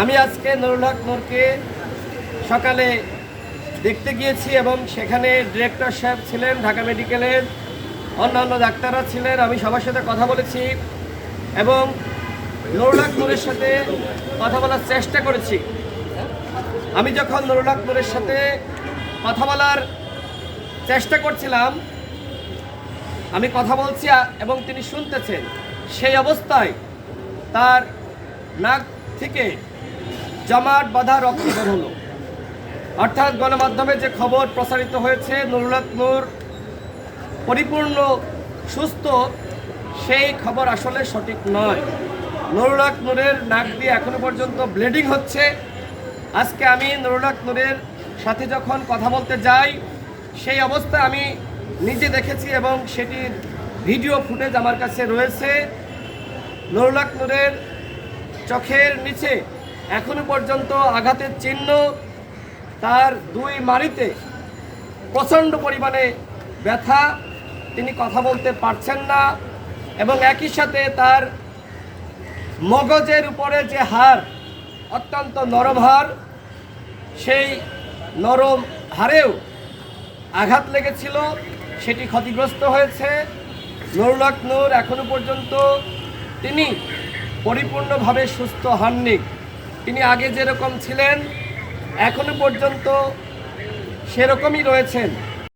আমি আজকে নুরুল হক নূরকে সকালে দেখতে গিয়েছি এবং সেখানে ডিরেক্টর সাহেব ছিলেন, ঢাকা মেডিকেলের অন্যান্য ডাক্তাররা ছিলেন। আমি সবার সাথে কথা বলেছি এবং নুরুল হক নূরের সাথে কথা বলার চেষ্টা করেছি। আমি যখন নুরুল হক নূরের সাথে কথা বলার চেষ্টা করছিলাম, আমি কথা বলছি এবং তিনি শুনতেছেন, সেই অবস্থায় তার নাক থেকে জমাট বাঁধা রক্ত বের হলো। অর্থাৎ গণমাধ্যমে যে খবর প্রচারিত হয়েছে নুরুল হক নূর পরিপূর্ণ সুস্থ, সেই খবর আসলে সঠিক নয়। নুরুল হক নূরের নাক দিয়ে এখনো পর্যন্ত ব্লিডিং হচ্ছে। আজকে আমি নুরুল হক নূরের সাথে যখন কথা বলতে যাই, সেই অবস্থায় আমি নিজে দেখেছি এবং সেটির ভিডিও ফুটেজ আমার কাছে রয়েছে। নুরুল হক নূরের চোখের নিচে এখনো পর্যন্ত আঘাতের চিহ্ন, তার দুই মাড়িতে প্রচণ্ড পরিমাণে ব্যথা, তিনি কথা বলতে পারছেন না এবং একই সাথে তার মগজের উপরে যে হাড়, অত্যন্ত নরম হাড়, সেই নরম হাড়েও আঘাত লেগেছিল, সেটি ক্ষতিগ্রস্ত হয়েছে। নুরুল হক নূর এখনো পর্যন্ত তিনি পরিপূর্ণভাবে সুস্থ হননি। তিনি আগে যেরকম ছিলেন এখনো পর্যন্ত সেরকমই রয়েছেন।